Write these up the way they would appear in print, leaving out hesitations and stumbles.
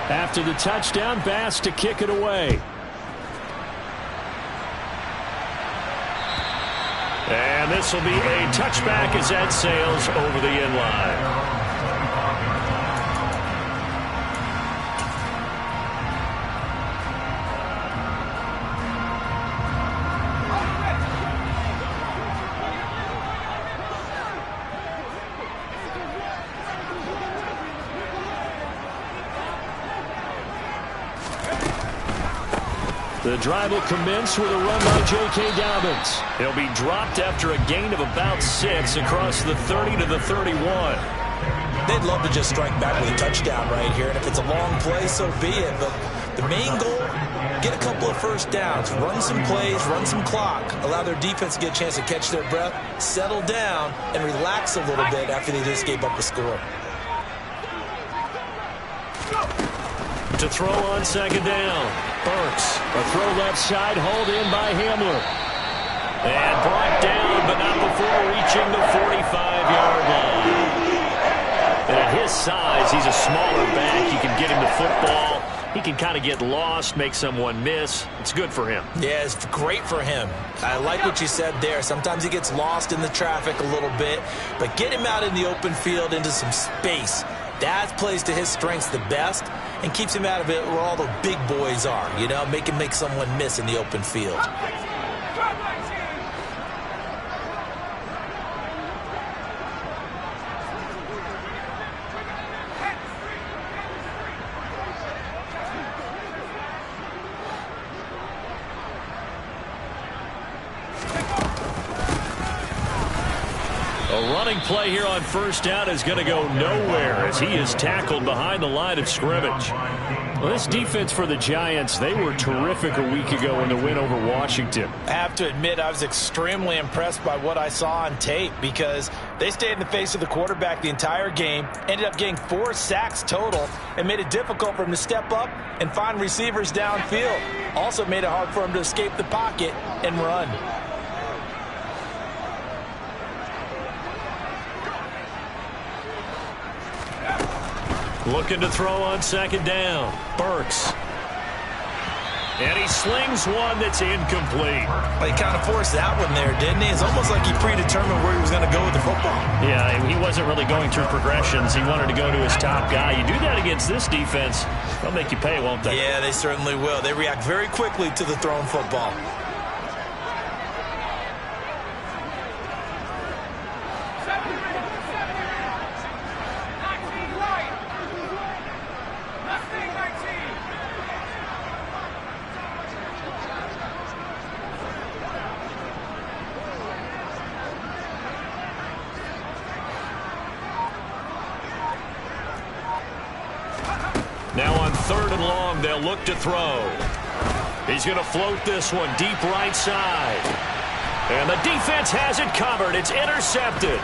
After the touchdown, Bass to kick it away. And this will be a touchback as that sails over the end line. The drive will commence with a run by J.K. Dobbins. He'll be dropped after a gain of about 6 across the 30 to the 31. They'd love to just strike back with a touchdown right here, and if it's a long play, so be it. But the main goal, get a couple of first downs, run some plays, run some clock, allow their defense to get a chance to catch their breath, settle down, and relax a little bit after they just gave up a score. To throw on second down. Burks. A throw left side, hauled in by Hamler. And brought down, but not before reaching the 45-yard line. And at his size, he's a smaller back. You can get him the football. He can kind of get lost, make someone miss. It's good for him. Yeah, it's great for him. I like what you said there. Sometimes he gets lost in the traffic a little bit, but get him out in the open field into some space. That plays to his strengths the best and keeps him out of it where all the big boys are, you know, make him make someone miss in the open field. A running play here on first down is going to go nowhere as he is tackled behind the line of scrimmage. Well, this defense for the Giants, they were terrific a week ago in the win over Washington. I have to admit, I was extremely impressed by what I saw on tape because they stayed in the face of the quarterback the entire game, ended up getting 4 sacks total, and made it difficult for him to step up and find receivers downfield. Also made it hard for him to escape the pocket and run. Looking to throw on second down. Burks. And he slings one that's incomplete. Well, he kind of forced that one there, didn't he? It's almost like he predetermined where he was going to go with the football. Yeah, he wasn't really going through progressions. He wanted to go to his top guy. You do that against this defense, they'll make you pay, won't they? Yeah, they certainly will. They react very quickly to the thrown football. Now on 3rd and long, they'll look to throw. He's going to float this one deep right side. And the defense has it covered. It's intercepted.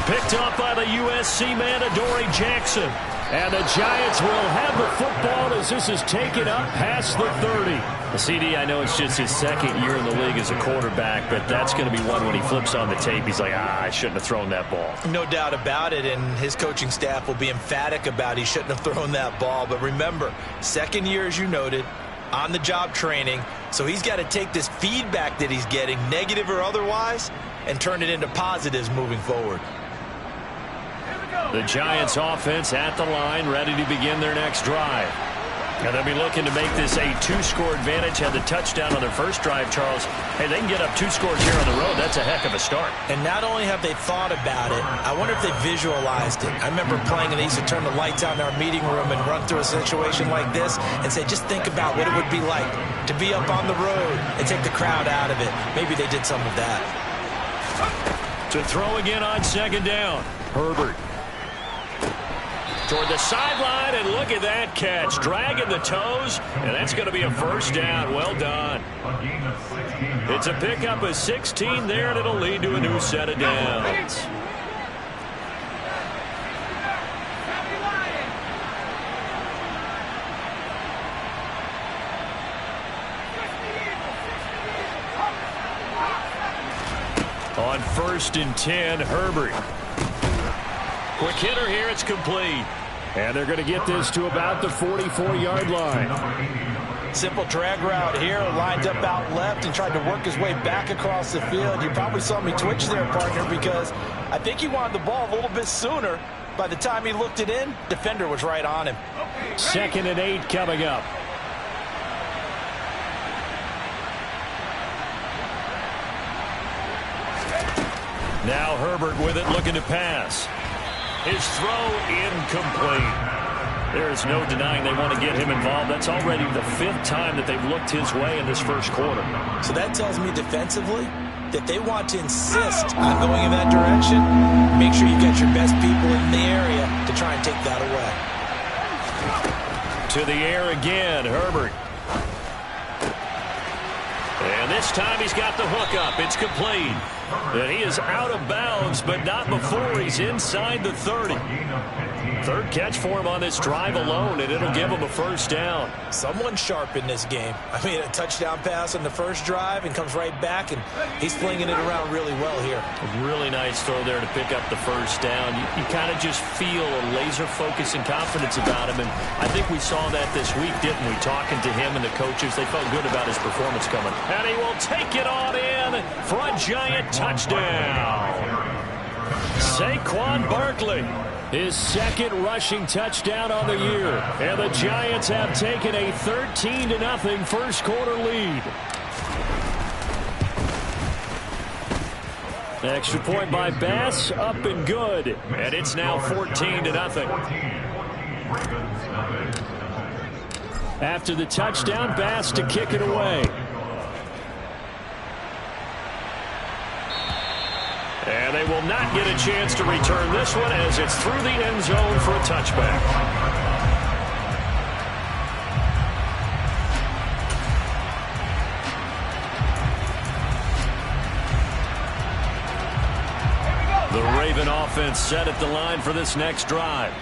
Picked up by the USC man, Adoree Jackson. And the Giants will have the football as this is taken up past the 30. The CD, I know it's just his 2nd year in the league as a quarterback, but that's going to be one when he flips on the tape. He's like, I shouldn't have thrown that ball. No doubt about it, and his coaching staff will be emphatic about he shouldn't have thrown that ball. But remember, 2nd year, as you noted, on-the-job training, so he's got to take this feedback that he's getting, negative or otherwise, and turn it into positives moving forward. The Giants offense at the line, ready to begin their next drive. And they'll be looking to make this a 2-score advantage. Had the touchdown on their first drive, Charles. Hey, they can get up 2 scores here on the road. That's a heck of a start. And not only have they thought about it, I wonder if they visualized it. I remember playing and they used to turn the lights out in our meeting room and run through a situation like this and say, just think about what it would be like to be up on the road and take the crowd out of it. Maybe they did some of that. To throw again on second down, Herbert. Toward the sideline, and look at that catch. Dragging the toes, and that's going to be a first down. Well done. It's a pickup of 16 there, and it'll lead to a new set of downs. On 1st and 10, Herbert. Quick hitter here, it's complete. And they're going to get this to about the 44-yard line. Simple drag route here, lined up out left and tried to work his way back across the field. You probably saw me twitch there, partner, because I think he wanted the ball a little bit sooner. By the time he looked it in, defender was right on him. 2nd and 8 coming up. Now Herbert with it, looking to pass. His throw incomplete. There's no denying they want to get him involved. That's already the 5th time that they've looked his way in this first quarter. So that tells me defensively that they want to insist on going in that direction. Make sure you get your best people in the area to try and take that away. To the air again, Herbert. And this time he's got the hook up. It's complete. And he is out of bounds, but not before he's inside the 30. 3rd catch for him on this drive alone, and it'll give him a first down. Someone sharp in this game. I mean, a touchdown pass on the first drive and comes right back, and he's flinging it around really well here. A really nice throw there to pick up the first down. You kind of just feel a laser focus and confidence about him, and I think we saw that this week, didn't we? Talking to him and the coaches, they felt good about his performance coming. And he will take it on in for a giant touchdown. Saquon Barkley, his 2nd rushing touchdown on the year. And the Giants have taken a 13-0 first quarter lead. Extra point by Bass, up and good. And it's now 14-0. After the touchdown, Bass to kick it away. And they will not get a chance to return this one as it's through the end zone for a touchback. The Raven offense set at the line for this next drive.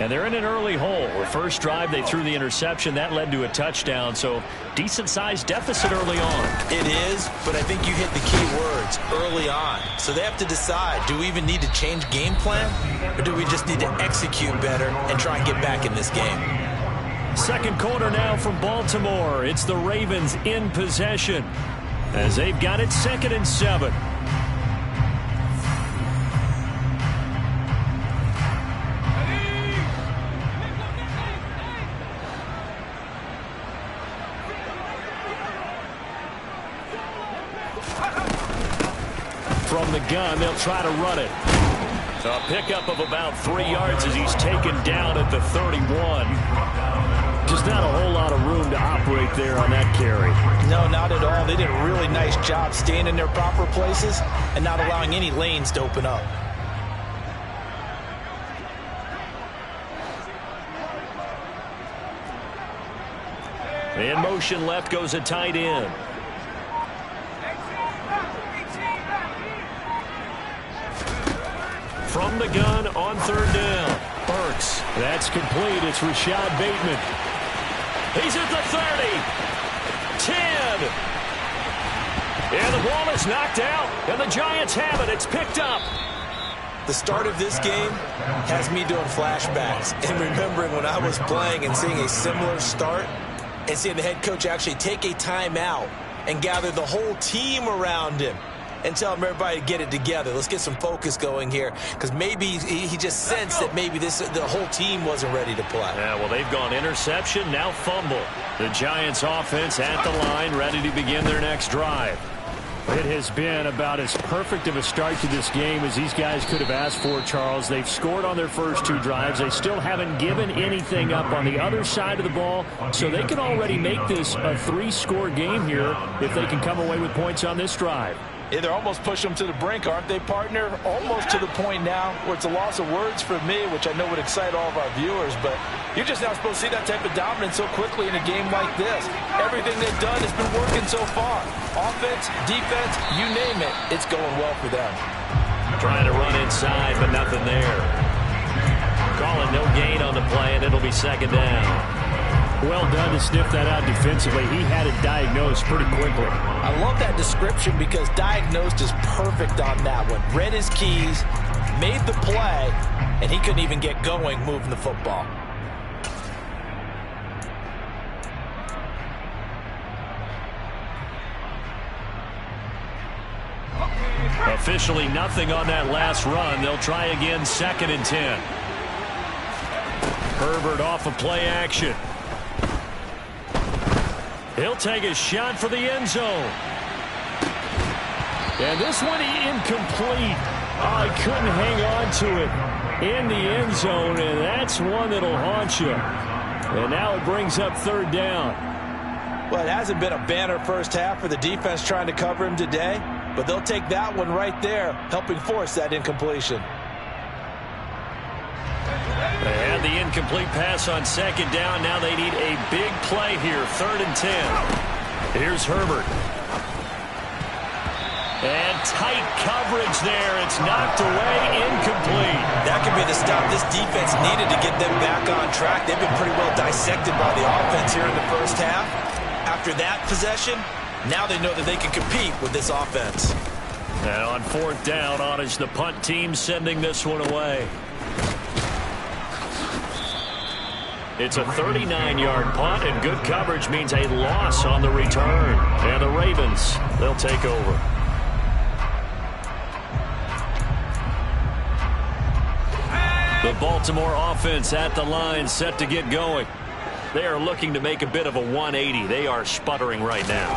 And they're in an early hole. The first drive, they threw the interception. That led to a touchdown, so decent-sized deficit early on. It is, but I think you hit the key words, early on. So they have to decide, do we even need to change game plan, or do we just need to execute better and try and get back in this game? 2nd quarter now from Baltimore. It's the Ravens in possession as they've got it 2nd and 7. From the gun, they'll try to run it. A pickup of about 3 yards as he's taken down at the 31. Just not a whole lot of room to operate there on that carry. No, not at all. They did a really nice job staying in their proper places and not allowing any lanes to open up. In motion left goes a tight end. From the gun on 3rd down. Burks. That's complete. It's Rashad Bateman. He's at the 30. 10. And the ball is knocked out. And the Giants have it. It's picked up. The start of this game has me doing flashbacks and remembering when I was playing and seeing a similar start and seeing the head coach actually take a timeout and gather the whole team around him and tell him everybody to get it together. Let's get some focus going here, because maybe he just sensed that maybe the whole team wasn't ready to play. Yeah, well, they've gone interception, now fumble. The Giants offense at the line, ready to begin their next drive. It has been about as perfect of a start to this game as these guys could have asked for, Charles. They've scored on their first 2 drives. They still haven't given anything up on the other side of the ball, so they can already make this a 3-score game here if they can come away with points on this drive. Yeah, they're almost pushing them to the brink, aren't they, partner? Almost to the point now where it's a loss of words for me, which I know would excite all of our viewers, but you're just not supposed to see that type of dominance so quickly in a game like this. Everything they've done has been working so far. Offense, defense, you name it, it's going well for them. Trying to run inside, but nothing there. Calling no gain on the play, and it'll be 2nd down. Well done to sniff that out defensively. He had it diagnosed pretty quickly. I love that description because diagnosed is perfect on that one. Read his keys, made the play, and he couldn't even get going moving the football. Officially nothing on that last run. They'll try again, 2nd and 10. Herbert off of play action. He'll take a shot for the end zone. And this one incomplete. Oh, he couldn't hang on to it in the end zone, and that's one that'll haunt you. And now it brings up 3rd down. Well, it hasn't been a banner first half for the defense trying to cover him today, but they'll take that one right there, helping force that incompletion. They had the incomplete pass on 2nd down. Now they need a big play here, 3rd and 10. Here's Herbert. And tight coverage there. It's knocked away, incomplete. That could be the stop this defense needed to get them back on track. They've been pretty well dissected by the offense here in the first half. After that possession, now they know that they can compete with this offense. And on 4th down, Otage, the punt team sending this one away. It's a 39-yard punt, and good coverage means a loss on the return. And the Ravens, they'll take over. The Baltimore offense at the line, set to get going. They are looking to make a bit of a 180. They are sputtering right now.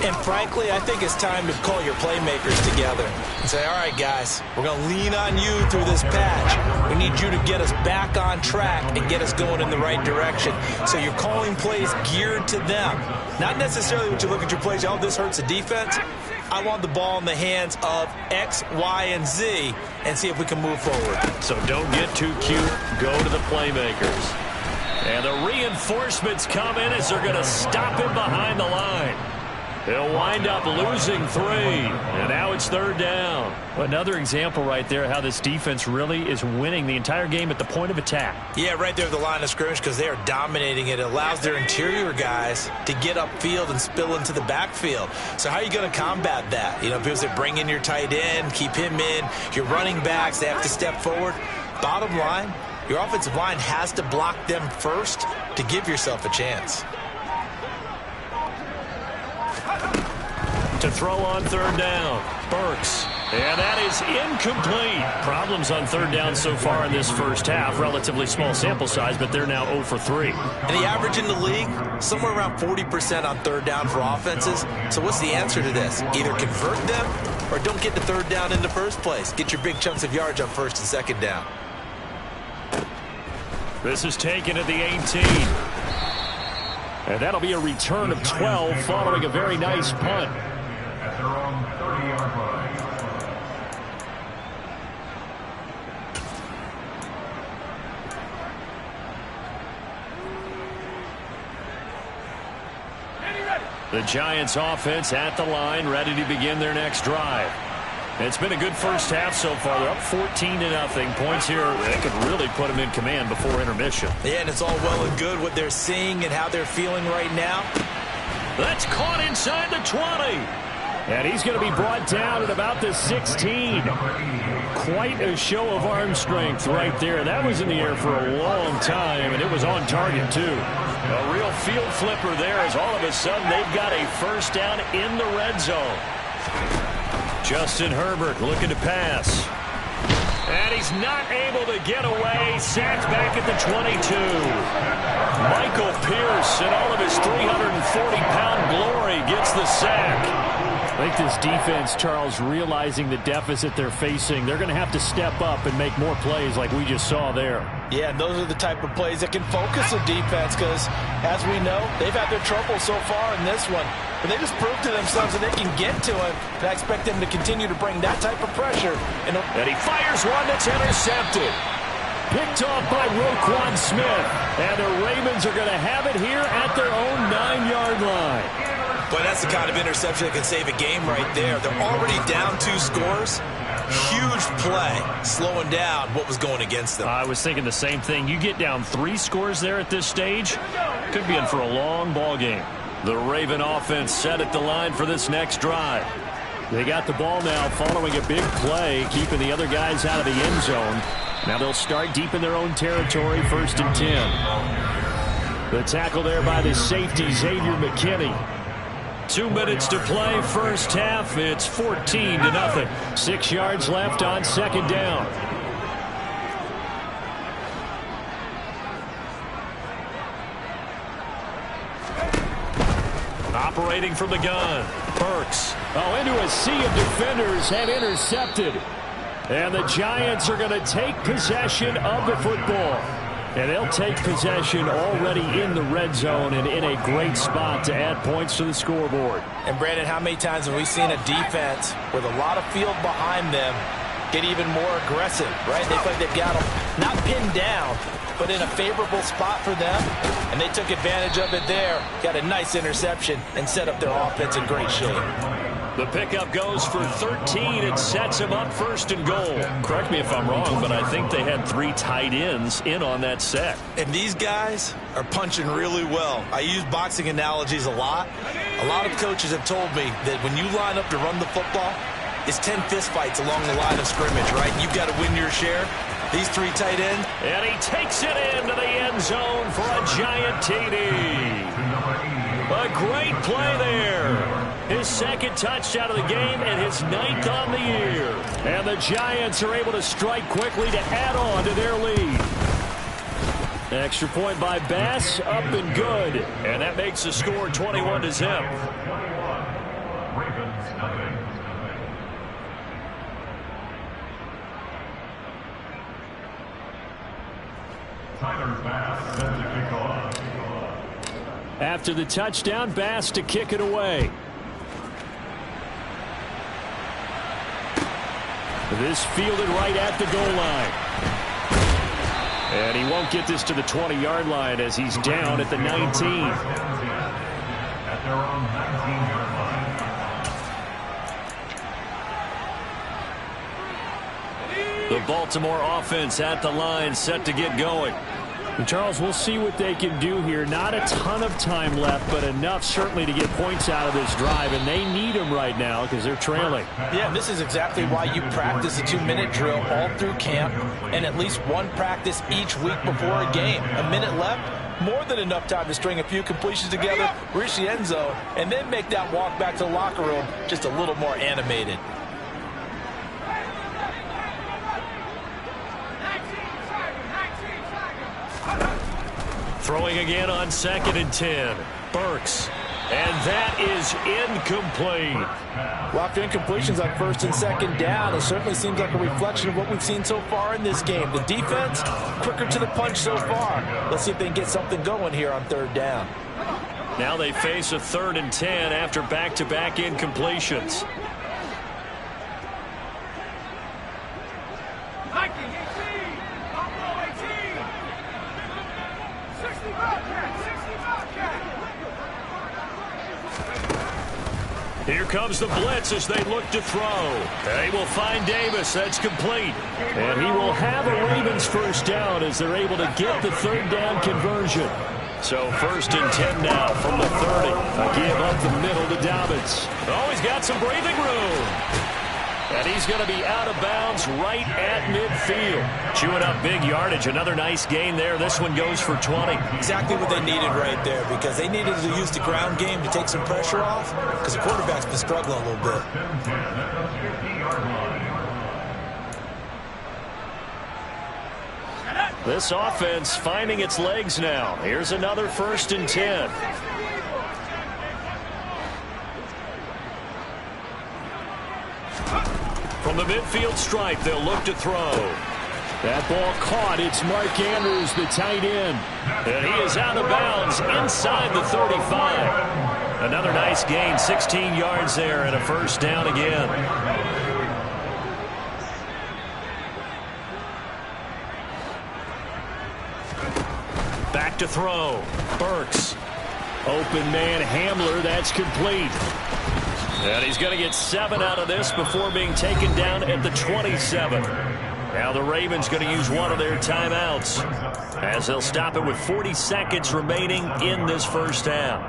And frankly, I think it's time to call your playmakers together and say, all right, guys, we're going to lean on you through this patch. We need you to get us back on track and get us going in the right direction. So you're calling plays geared to them. Not necessarily when you look at your plays, oh, this hurts the defense. I want the ball in the hands of X, Y, and Z and see if we can move forward. So don't get too cute. Go to the playmakers. And the reinforcements come in as they're going to stop him behind the line. He'll wind up losing 3. And now it's 3rd down. Another example right there how this defense really is winning the entire game at the point of attack. Yeah, right there at the line of scrimmage because they are dominating it. It allows their interior guys to get upfield and spill into the backfield. So how are you going to combat that? You know, because they bring in your tight end, keep him in. Your running backs, they have to step forward. Bottom line, your offensive line has to block them first to give yourself a chance. To throw on 3rd down, Burks. And that is incomplete. Problems on 3rd down so far in this first half. Relatively small sample size, but they're now 0 for 3. And the average in the league, somewhere around 40% on 3rd down for offenses. So what's the answer to this? Either convert them or don't get to 3rd down in the first place. Get your big chunks of yards on 1st and 2nd down. This is taken at the 18. And that'll be a return of 12 following a very nice punt. At their own 30-yard line. The Giants offense at the line, ready to begin their next drive. It's been a good first half so far. They're up 14-0. Points here, they could really put them in command before intermission. Yeah, and it's all well and good what they're seeing and how they're feeling right now. That's caught inside the 20. And he's going to be brought down at about the 16. Quite a show of arm strength right there. That was in the air for a long time, and it was on target, too. A real field flipper there as all of a sudden they've got a first down in the red zone. Justin Herbert looking to pass. And he's not able to get away. Sacked back at the 22. Michael Pierce in all of his 340-pound glory gets the sack. I think this defense, Charles, realizing the deficit they're facing, they're going to have to step up and make more plays like we just saw there. Yeah, and those are the type of plays that can focus a defense because, as we know, they've had their trouble so far in this one. But they just proved to themselves that they can get to him, and I expect them to continue to bring that type of pressure. And he fires one that's intercepted. Picked off by Roquan Smith. And the Ravens are going to have it here at their own 9-yard line. Boy, that's the kind of interception that can save a game right there. They're already down 2 scores. Huge play, slowing down what was going against them. I was thinking the same thing. You get down 3 scores there at this stage, could be in for a long ball game. The Raven offense set at the line for this next drive. They got the ball now following a big play, keeping the other guys out of the end zone. Now they'll start deep in their own territory, 1st and 10. The tackle there by the safety, Xavier McKinney. 2 minutes to play, first half. It's 14-0. 6 yards left on 2nd down. Operating from the gun, Burks. Oh, into a sea of defenders and intercepted. And the Giants are going to take possession of the football. And they'll take possession already in the red zone and in a great spot to add points to the scoreboard. And, Brandon, how many times have we seen a defense with a lot of field behind them get even more aggressive, right? They feel like they've got them not pinned down, but in a favorable spot for them, and they took advantage of it there. Got a nice interception and set up their offense in great shape. The pickup goes for 13 and sets him up 1st and goal. Correct me if I'm wrong, but I think they had 3 tight ends in on that set. And these guys are punching really well. I use boxing analogies a lot. A lot of coaches have told me that when you line up to run the football, it's 10 fistfights along the line of scrimmage, right? You've got to win your share. These 3 tight ends. And he takes it into the end zone for a giant TD. A great play there. His 2nd touchdown of the game and his 9th on the year. And the Giants are able to strike quickly to add on to their lead. Extra point by Bass, up and good. And that makes the score 21-0. Tyler Bass set to kick off. After the touchdown, Bass to kick it away. This fielded right at the goal line. And he won't get this to the 20-yard line as he's down at the 19. At their own 19-yard line. The Baltimore offense at the line, set to get going. And Charles, we'll see what they can do here. Not a ton of time left, but enough certainly to get points out of this drive, and they need them right now because they're trailing. Yeah, this is exactly why you practice a 2-minute drill all through camp and at least one practice each week before a game. A minute left, more than enough time to string a few completions together, reach the end zone, and then make that walk back to the locker room just a little more animated. Throwing again on 2nd and 10. Burks. And that is incomplete. Well, after incompletions on 1st and 2nd down, it certainly seems like a reflection of what we've seen so far in this game. The defense, quicker to the punch so far. Let's see if they can get something going here on 3rd down. Now they face a 3rd and 10 after back-to-back incompletions. Here comes the blitz as they look to throw. They will find Davis. That's complete. And he will have a Ravens 1st down as they're able to get the 3rd down conversion. So 1st and 10 now from the 30. A give up the middle to Dobbins. Oh, he's got some breathing room. And he's going to be out of bounds right at midfield. Chewing up big yardage. Another nice gain there. This one goes for 20. Exactly what they needed right there, because they needed to use the ground game to take some pressure off, because the quarterback's been struggling a little bit. This offense finding its legs now. Here's another 1st and 10. From the midfield stripe, they'll look to throw. That ball caught. It's Mark Andrews, the tight end. And he is out of bounds inside the 35. Another nice gain, 16 yards there, and a 1st down again. Back to throw. Burks. Open man Hamler. That's complete. And he's going to get 7 out of this before being taken down at the 27. Now the Ravens going to use one of their timeouts as they'll stop it with 40 seconds remaining in this 1st half.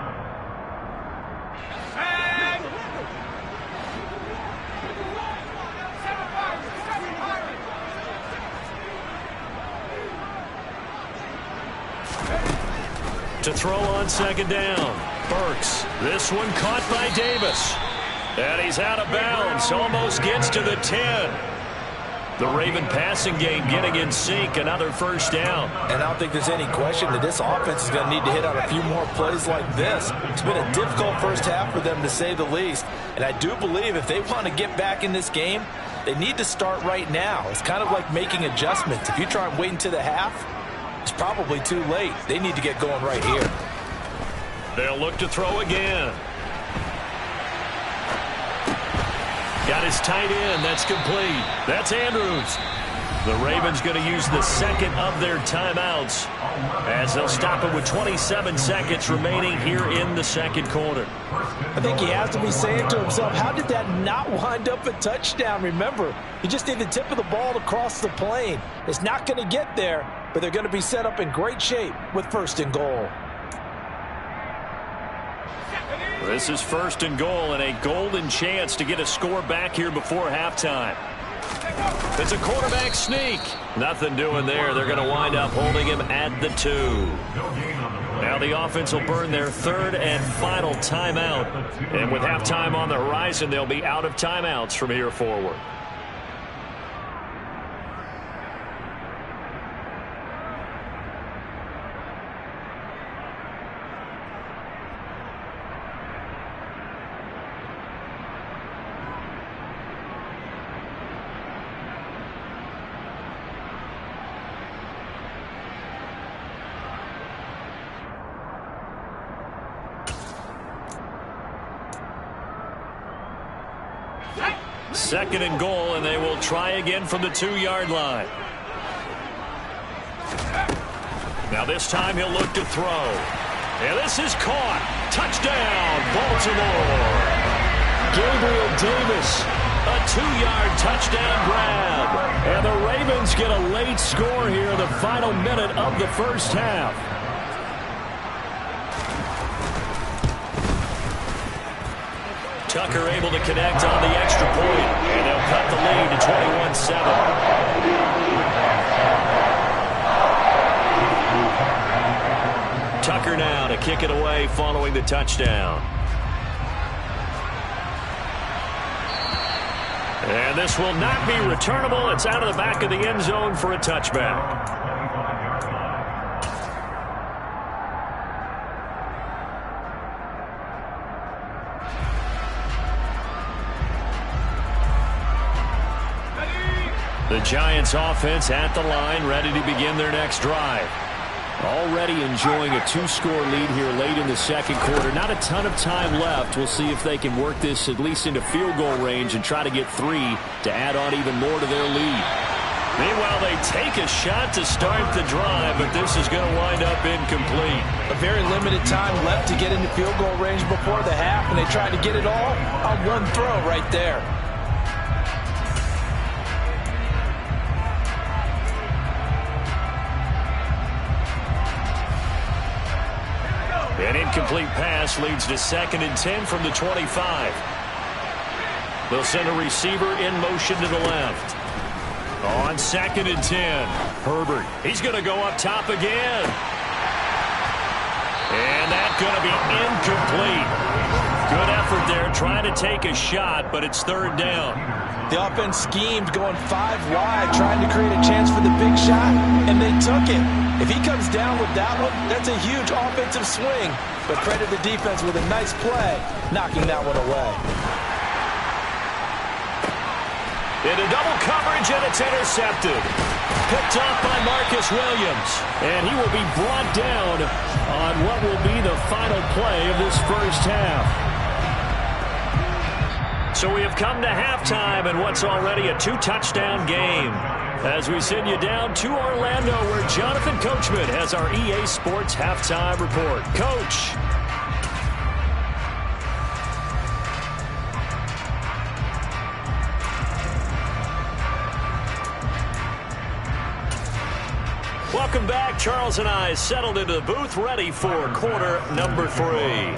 to throw on second down. Burks. This one caught by Davis. And he's out of bounds. Almost gets to the 10. The Raven passing game getting in sync. Another first down. And I don't think there's any question that this offense is going to need to hit on a few more plays like this. It's been a difficult first half for them, to say the least. And I do believe if they want to get back in this game, they need to start right now. It's kind of like making adjustments. If you try and wait until the half, it's probably too late. They need to get going right here. They'll look to throw again. Got his tight end. That's complete. That's Andrews. The Ravens going to use the second of their timeouts as they'll stop it with 27 seconds remaining here in the second quarter. I think he has to be saying to himself, how did that not wind up a touchdown? Remember, you just need the tip of the ball to cross the plane. It's not going to get there, but they're going to be set up in great shape with first and goal. This is first and goal and a golden chance to get a score back here before halftime. It's a quarterback sneak. Nothing doing there. They're going to wind up holding him at the 2. Now the offense will burn their third and final timeout. And with halftime on the horizon, they'll be out of timeouts from here forward. Second and goal, and they will try again from the 2-yard line. Now this time he'll look to throw. And this is caught. Touchdown, Baltimore. Gabriel Davis, a 2-yard touchdown grab. And the Ravens get a late score here in the final minute of the first half. Tucker able to connect on the extra point, and they'll cut the lead to 21-7. Tucker now to kick it away following the touchdown. And this will not be returnable. It's out of the back of the end zone for a touchback. The Giants offense at the line, ready to begin their next drive. Already enjoying a 2-score lead here late in the second quarter. Not a ton of time left. We'll see if they can work this at least into field goal range and try to get 3 to add on even more to their lead. Meanwhile, they take a shot to start the drive, but this is going to wind up incomplete. A very limited time left to get into field goal range before the half, and they tried to get it all on one throw right there. An incomplete pass leads to 2nd and 10 from the 25. They'll send a receiver in motion to the left. On 2nd and 10, Herbert. He's going to go up top again. And that's going to be incomplete. Good effort there trying to take a shot, but it's 3rd down. The offense schemed going 5 wide, trying to create a chance for the big shot, and they took it. If he comes down with that one, that's a huge offensive swing. But credit the defense with a nice play, knocking that one away. Into double coverage, and it's intercepted. Picked off by Marcus Williams. And he will be brought down on what will be the final play of this first half. So we have come to halftime in what's already a 2-touchdown game. As we send you down to Orlando, where Jonathan Coachman has our EA Sports Halftime Report. Coach. Welcome back. Charles and I settled into the booth, ready for quarter number 3.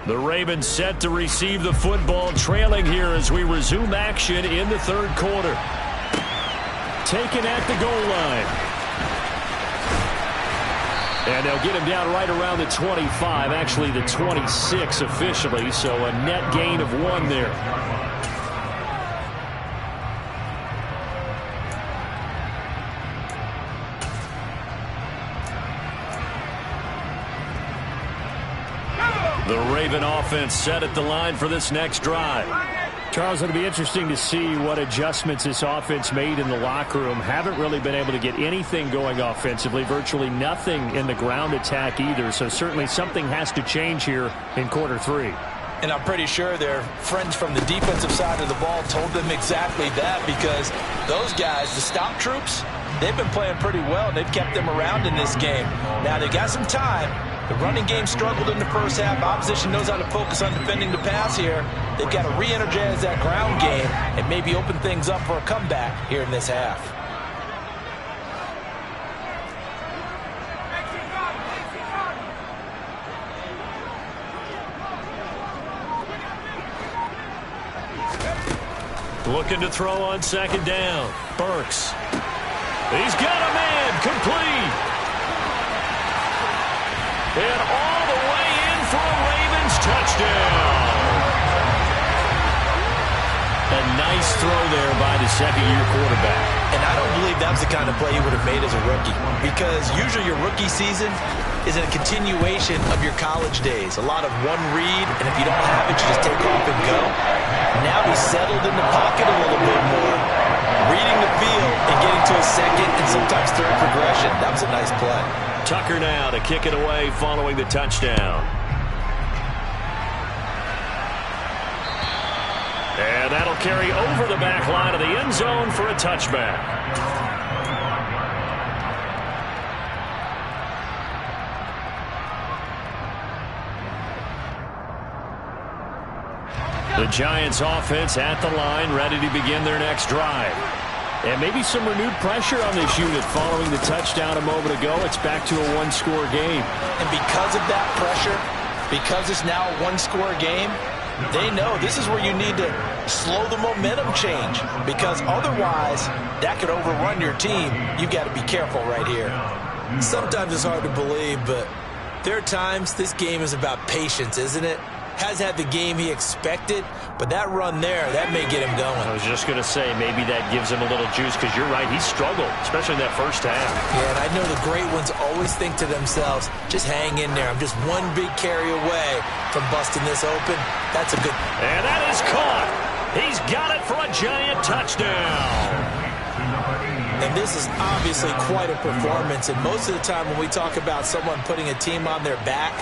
The Ravens set to receive the football, trailing here as we resume action in the third quarter. Taken at the goal line. And they'll get him down right around the 25, actually the 26 officially, so a net gain of 1 there. The Raven offense set at the line for this next drive. Charles, it'll be interesting to see what adjustments this offense made in the locker room. Haven't really been able to get anything going offensively, virtually nothing in the ground attack either, so certainly something has to change here in quarter 3. And I'm pretty sure their friends from the defensive side of the ball told them exactly that, because those guys, the stop troops, they've been playing pretty well, and they've kept them around in this game. Now, they've got some time. The running game struggled in the first half. Opposition knows how to focus on defending the pass here. They've got to re-energize that ground game and maybe open things up for a comeback here in this half. Looking to throw on second down. Burks. He's got a man. Complete. And all the way in for a Ravens touchdown. A nice throw there by the second-year quarterback. And I don't believe that was the kind of play he would have made as a rookie, because usually your rookie season is a continuation of your college days. A lot of one read, and if you don't have it, you just take off and go. Now he's settled in the pocket a little bit more, reading the field and getting to a second and sometimes third progression. That was a nice play. Tucker now to kick it away following the touchdown. And that'll carry over the back line of the end zone for a touchback. The Giants offense at the line, ready to begin their next drive. And maybe some renewed pressure on this unit following the touchdown a moment ago. It's back to a one-score game. And because of that pressure, because it's now a one-score game, they know this is where you need to slow the momentum change, because otherwise that could overrun your team. You've got to be careful right here. Sometimes it's hard to believe, but there are times this game is about patience, isn't it? Has had the game he expected, but that run there, that may get him going. I was just going to say, maybe that gives him a little juice, because you're right, he struggled, especially in that first half. Yeah, and I know the great ones always think to themselves, just hang in there. I'm just one big carry away from busting this open. That's a good... And that is caught. He's got it for a Giant touchdown. And this is obviously quite a performance, and most of the time when we talk about someone putting a team on their back,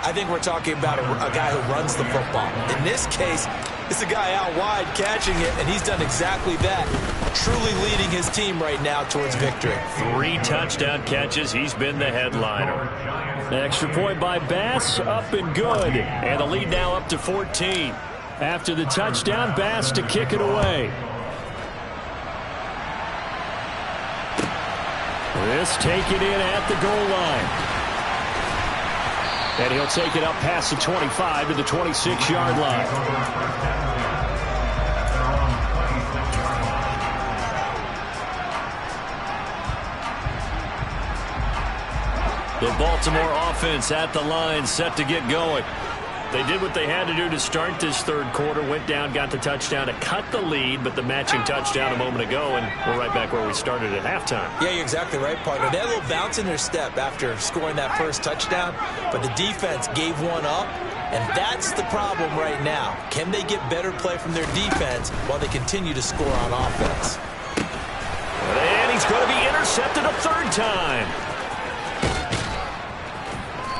I think we're talking about a guy who runs the football. In this case, it's a guy out wide catching it, and he's done exactly that, truly leading his team right now towards victory. 3 touchdown catches. He's been the headliner. The extra point by Bass, up and good. And the lead now up to 14. After the touchdown, Bass to kick it away. This taken in at the goal line. And he'll take it up past the 25 to the 26-yard line. The Baltimore offense at the line, set to get going. They did what they had to do to start this third quarter, went down, got the touchdown to cut the lead, but the matching touchdown a moment ago, and we're right back where we started at halftime. Yeah, you're exactly right, partner. They had a little bounce in their step after scoring that first touchdown, but the defense gave one up, and that's the problem right now. Can they get better play from their defense while they continue to score on offense? And he's going to be intercepted a third time.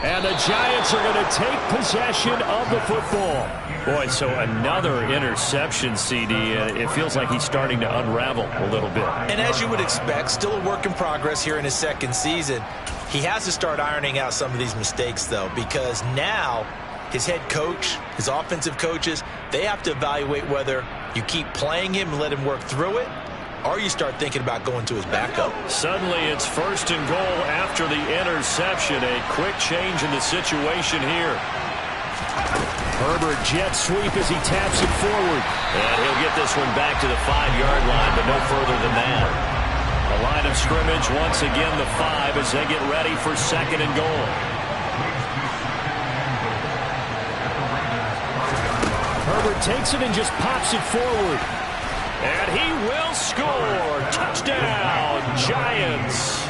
And the Giants are going to take possession of the football. Boy, so another interception, CD. It feels like he's starting to unravel a little bit. And as you would expect, still a work in progress here in his second season. He has to start ironing out some of these mistakes, though, because now his head coach, his offensive coaches, they have to evaluate whether you keep playing him and let him work through it, or you start thinking about going to his backup. Suddenly it's 1st and goal after the interception. A quick change in the situation here. Herbert jet sweep as he taps it forward. And he'll get this one back to the 5-yard line, but no further than that. The line of scrimmage, once again, the 5 as they get ready for 2nd and goal. Herbert takes it and just pops it forward. And he will score. Touchdown, Giants.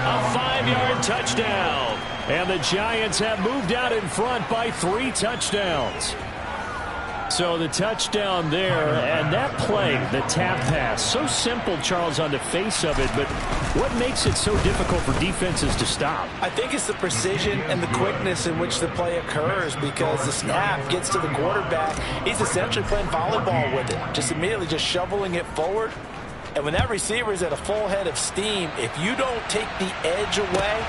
A 5-yard touchdown. And the Giants have moved out in front by 3 touchdowns. So the touchdown there, and that play, the tap pass, so simple, Charles, on the face of it, but what makes it so difficult for defenses to stop? I think it's the precision and the quickness in which the play occurs, because the snap gets to the quarterback. He's essentially playing volleyball with it, just immediately just shoveling it forward. And when that receiver is at a full head of steam, if you don't take the edge away,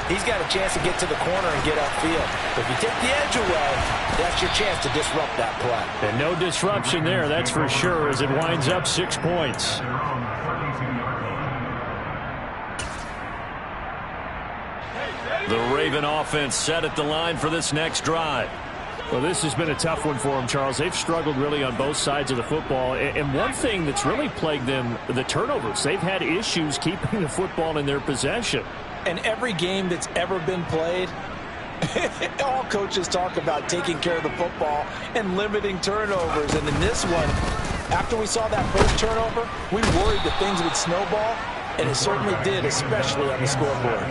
he's got a chance to get to the corner and get upfield. If you take the edge away, that's your chance to disrupt that play. And no disruption there, that's for sure, as it winds up 6 points. The Raven offense set at the line for this next drive. Well, this has been a tough one for them, Charles. They've struggled really on both sides of the football. And one thing that's really plagued them, the turnovers. They've had issues keeping the football in their possession. And every game that's ever been played, all coaches talk about taking care of the football and limiting turnovers. And in this one, after we saw that first turnover, we worried that things would snowball, and it certainly did, especially on the scoreboard.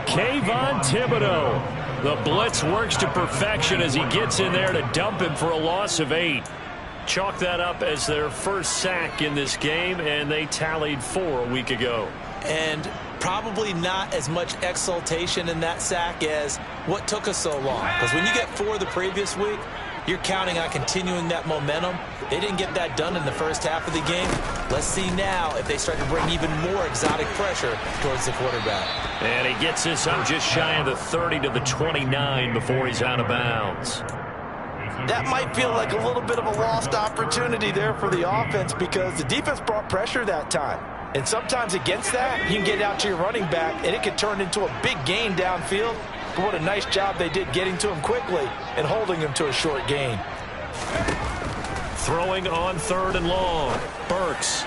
Kayvon Thibodeau. The blitz works to perfection as he gets in there to dump him for a loss of 8. Chalk that up as their first sack in this game, and they tallied 4 a week ago. And probably not as much exultation in that sack as what took us so long. Because when you get 4 the previous week, you're counting on continuing that momentum. They didn't get that done in the first half of the game. Let's see now if they start to bring even more exotic pressure towards the quarterback. And he gets this up just shy of the 30 to the 29 before he's out of bounds. That might feel like a little bit of a lost opportunity there for the offense, because the defense brought pressure that time. And sometimes against that, you can get out to your running back, and it can turn into a big gain downfield. But what a nice job they did getting to him quickly and holding him to a short gain. Throwing on 3rd and long. Burks.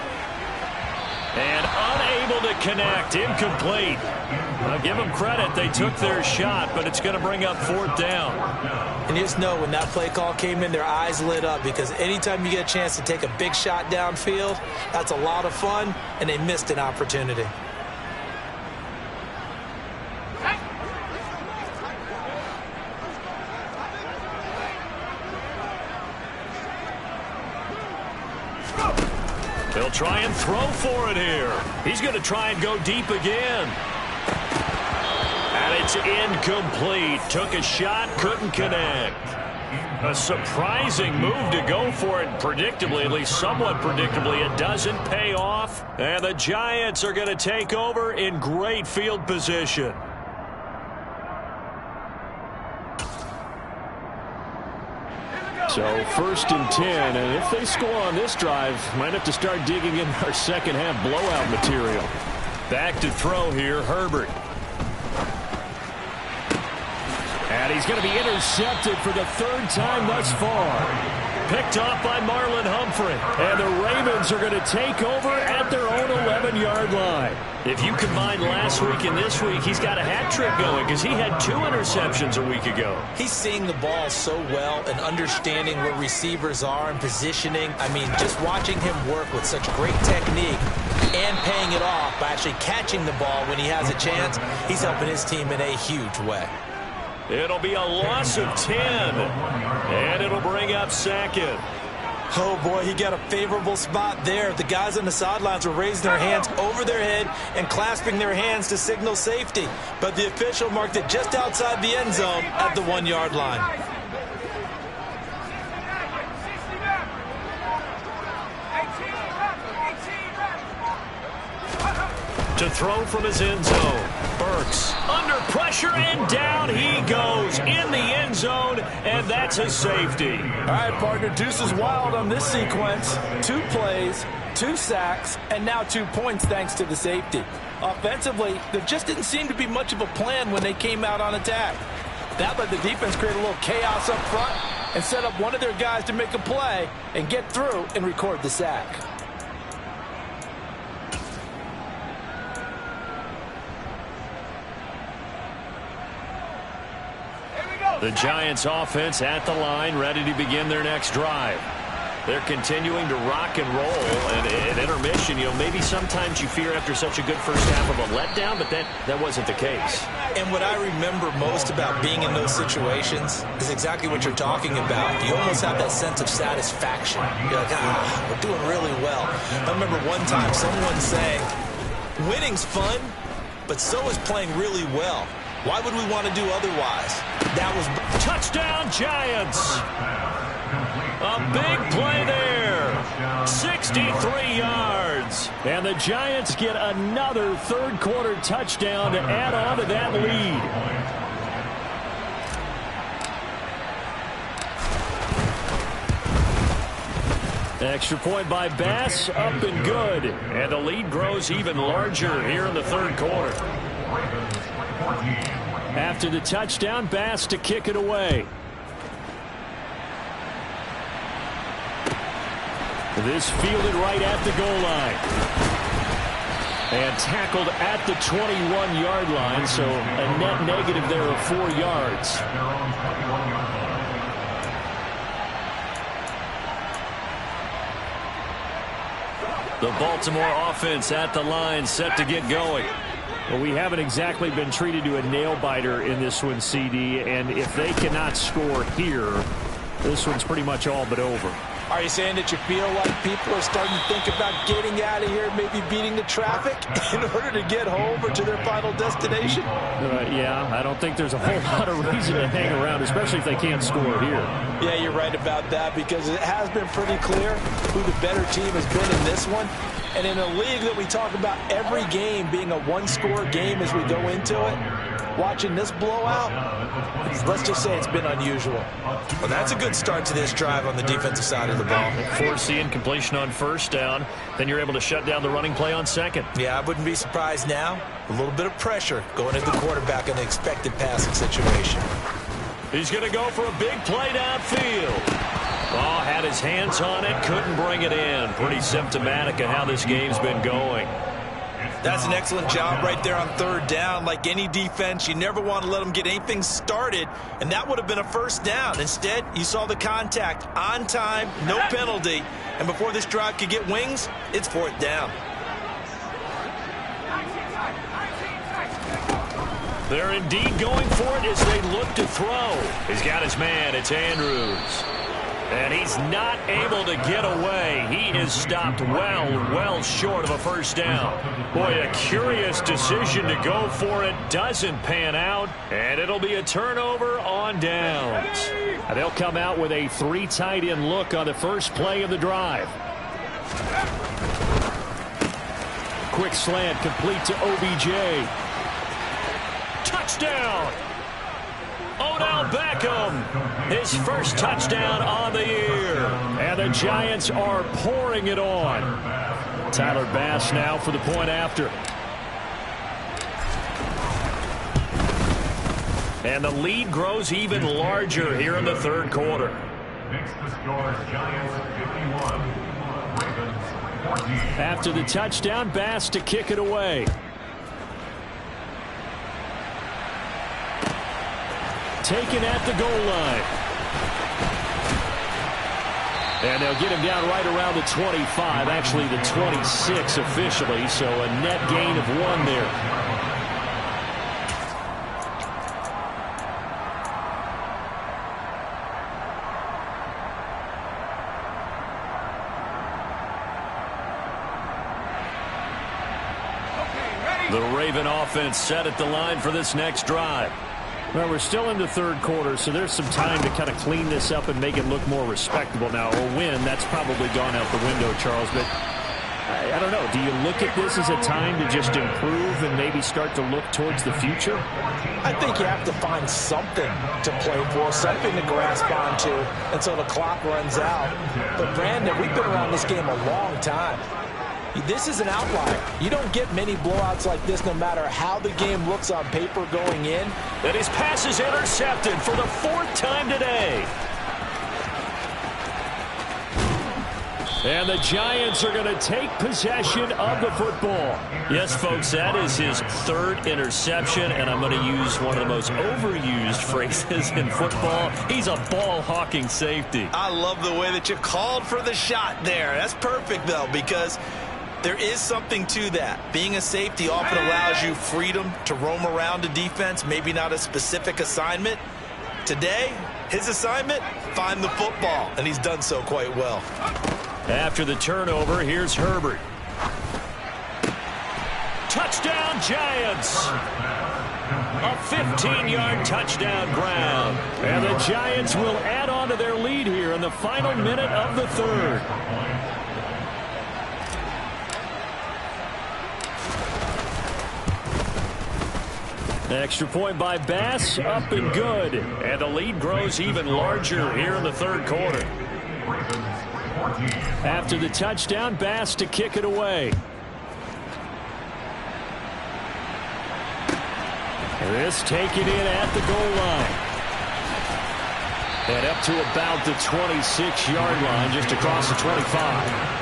And unable to connect. Incomplete. I'll give them credit. They took their shot, but it's going to bring up 4th down. And you just know when that play call came in, their eyes lit up, because anytime you get a chance to take a big shot downfield, that's a lot of fun, and they missed an opportunity. They'll try and throw for it here. He's going to try and go deep again. And it's incomplete. Took a shot, couldn't connect. A surprising move to go for it. Predictably, at least somewhat predictably, it doesn't pay off. And the Giants are going to take over in great field position. So 1st and 10, and if they score on this drive, might have to start digging in our second half blowout material. Back to throw here, Herbert. And he's going to be intercepted for the 3rd time thus far. Picked off by Marlon Humphrey. And the Ravens are going to take over at their own 11-yard line. If you combine last week and this week, he's got a hat trick going, because he had 2 interceptions a week ago. He's seeing the ball so well and understanding where receivers are and positioning. I mean, just watching him work with such great technique and paying it off by actually catching the ball when he has a chance, he's helping his team in a huge way. It'll be a loss of 10, and it'll bring up 2nd. Oh, boy, he got a favorable spot there. The guys on the sidelines were raising their hands over their head and clasping their hands to signal safety. But the official marked it just outside the end zone at the 1-yard line. To throw from his end zone. Burks under pressure, and down he goes in the end zone, and that's a safety. All right, partner, deuce is wild on this sequence. 2 plays, 2 sacks, and now 2 points thanks to the safety. Offensively, there just didn't seem to be much of a plan when they came out on attack. That let the defense create a little chaos up front and set up one of their guys to make a play and get through and record the sack. The Giants offense at the line, ready to begin their next drive. They're continuing to rock and roll, and at intermission, maybe sometimes you fear after such a good first half of a letdown, but that wasn't the case. And what I remember most about being in those situations is exactly what you're talking about. You almost have that sense of satisfaction. You're like, we're doing really well. I remember one time someone saying, winning's fun, but so is playing really well. Why would we want to do otherwise? That was touchdown Giants. A big play there. 63 yards. And the Giants get another third-quarter touchdown to add on to that lead. Extra point by Bass, up and good. And the lead grows even larger here in the third quarter. After the touchdown, Bass to kick it away. This fielded right at the goal line. And tackled at the 21-yard line, so a net negative there of 4 yards. The Baltimore offense at the line, set to get going. Well, we haven't exactly been treated to a nail-biter in this one, CD, and if they cannot score here, this one's pretty much all but over. Are you saying that you feel like people are starting to think about getting out of here, maybe beating the traffic in order to get home or to their final destination? Yeah, I don't think there's a whole lot of reason to hang around, especially if they can't score here. Yeah, you're right about that, because it has been pretty clear who the better team has been in this one. And in a league that we talk about every game being a one-score game as we go into it, watching this blowout, let's just say it's been unusual. Well, that's a good start to this drive on the defensive side of the ball. Force the incompletion on first down, then you're able to shut down the running play on second. Yeah, I wouldn't be surprised now. A little bit of pressure going at the quarterback in an expected passing situation. He's going to go for a big play downfield. Oh, had his hands on it, couldn't bring it in. Pretty symptomatic of how this game's been going. That's an excellent job right there on third down. Like any defense, you never want to let them get anything started, and that would have been a first down. Instead, you saw the contact on time, no penalty, and before this drive could get wings, it's fourth down. They're indeed going for it as they look to throw. He's got his man. It's Andrews. And he's not able to get away. He is stopped well short of a first down. Boy, a curious decision to go for it. Doesn't pan out. And it'll be a turnover on downs. And they'll come out with a 3 tight end look on the first play of the drive. Quick slant complete to OBJ. Touchdown! Odell Beckham, his first touchdown on the year. And the Giants are pouring it on. Tyler Bass now for the point after. And the lead grows even larger here in the third quarter. Next to score, Giants 51, Ravens 14. After the touchdown, Bass to kick it away. Taken at the goal line. And they'll get him down right around the 25, actually the 26 officially, so a net gain of 1 there. The Raven offense set at the line for this next drive. Well, we're still in the third quarter, so there's some time to kind of clean this up and make it look more respectable. Now, a win, that's probably gone out the window, Charles, but I don't know. Do you look at this as a time to just improve and maybe start to look towards the future? I think you have to find something to play for, something to grasp onto until the clock runs out. But, Brandon, we've been around this game a long time. This is an outlier. You don't get many blowouts like this no matter how the game looks on paper going in. And his pass is intercepted for the 4th time today. And the Giants are going to take possession of the football. Yes, folks, that is his third interception, and I'm going to use one of the most overused phrases in football. He's a ball-hawking safety. I love the way that you called for the shot there. That's perfect, though, because there is something to that. Being a safety often allows you freedom to roam around a defense, maybe not a specific assignment. Today, his assignment, find the football, and he's done so quite well. After the turnover, here's Herbert. Touchdown, Giants! A 15-yard touchdown ground. And the Giants will add on to their lead here in the final minute of the third. Extra point by Bass, up and good. And the lead grows even larger here in the third quarter. After the touchdown, Bass to kick it away. This taken in at the goal line. And up to about the 26-yard line, just across the 25.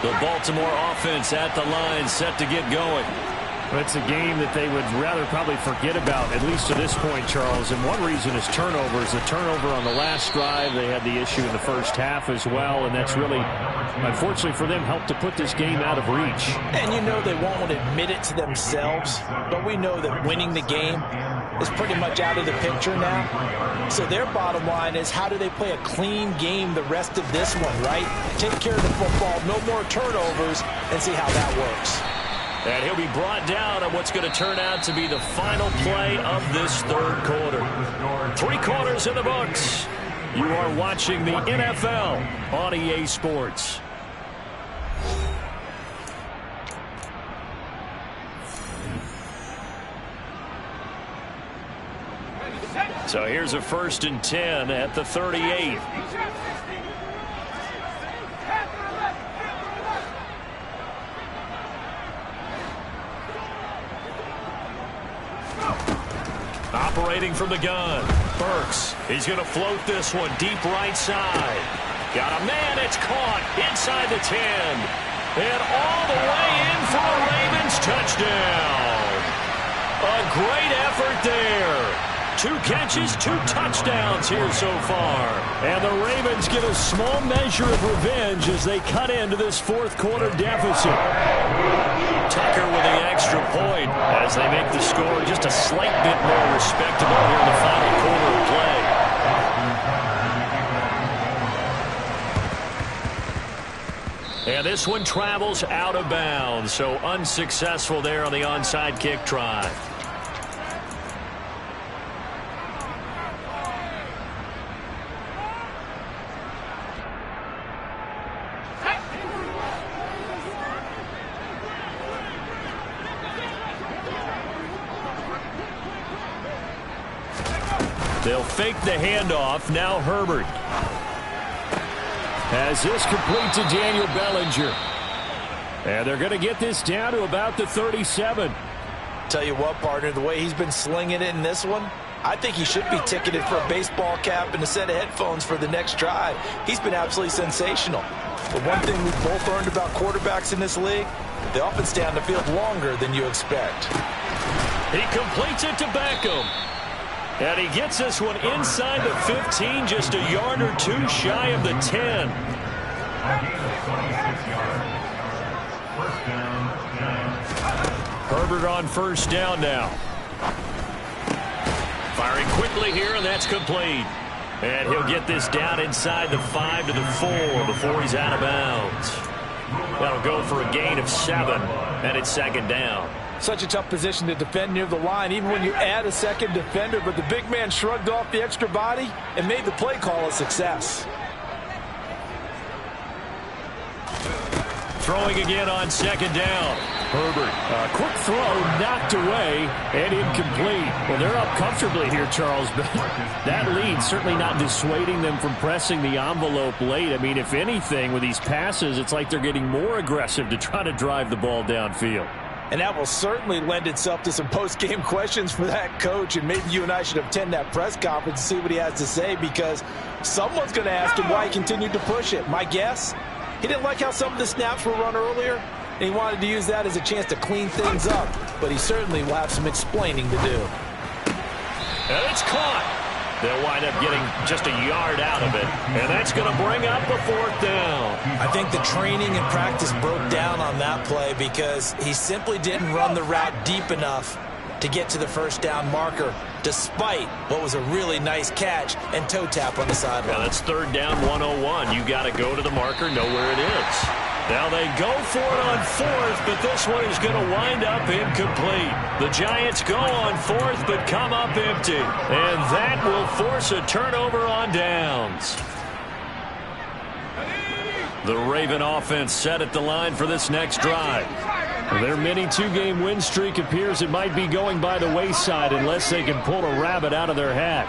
The Baltimore offense at the line, set to get going. It's a game that they would rather probably forget about, at least to this point, Charles. And one reason is turnovers. The turnover on the last drive, they had the issue in the first half as well, and that's really, unfortunately for them, helped to put this game out of reach. And you know they won't admit it to themselves, but we know that winning the game is pretty much out of the picture now. So their bottom line is, how do they play a clean game the rest of this one, right? Take care of the football, no more turnovers, and see how that works. And he'll be brought down on what's going to turn out to be the final play of this third quarter. 3 quarters in the books. You are watching the NFL on EA Sports. So here's a 1st and 10 at the 38. Operating from the gun, Burks. He's going to float this one deep right side. Got a man, it's caught inside the 10. And all the way in for a Ravens touchdown. A great effort there. 2 catches, 2 touchdowns here so far. And the Ravens get a small measure of revenge as they cut into this 4th quarter deficit. Tucker with the extra point as they make the score just a slight bit more respectable here in the final quarter of play. And this one travels out of bounds, so unsuccessful there on the onside kick try. They'll fake the handoff. Now Herbert. As this complete to Daniel Bellinger. And they're going to get this down to about the 37. Tell you what, partner, the way he's been slinging it in this one, I think he should be ticketed for a baseball cap and a set of headphones for the next drive. He's been absolutely sensational. But one thing we've both learned about quarterbacks in this league, they often stay on the field longer than you expect. He completes it to Beckham. And he gets this one inside the 15, just a yard or 2 shy of the 10. Herbert on 1st down now. Firing quickly here, and that's complete. And he'll get this down inside the 5 to the 4 before he's out of bounds. That'll go for a gain of 7, and it's 2nd down. Such a tough position to defend near the line, even when you add a second defender, but the big man shrugged off the extra body and made the play call a success. Throwing again on 2nd down. Herbert. A quick throw knocked away and incomplete. Well, they're up comfortably here, Charles, but that lead certainly not dissuading them from pressing the envelope late. I mean, if anything, with these passes, it's like they're getting more aggressive to try to drive the ball downfield. And that will certainly lend itself to some post-game questions for that coach. And maybe you and I should attend that press conference and see what he has to say, because someone's going to ask him why he continued to push it. My guess, he didn't like how some of the snaps were run earlier, and he wanted to use that as a chance to clean things up. But he certainly will have some explaining to do. And it's caught. They'll wind up getting just a yard out of it, and that's going to bring up the 4th down. I think the training and practice broke down on that play because he simply didn't run the route deep enough to get to the 1st down marker, despite what was a really nice catch and toe tap on the sideline. Yeah, that's 3rd down 101. You got to go to the marker, know where it is. Now they go for it on 4th, but this one is going to wind up incomplete. The Giants go on 4th, but come up empty. And that will force a turnover on downs. The Raven offense set at the line for this next drive. Their mini 2-game win streak appears it might be going by the wayside unless they can pull a rabbit out of their hat.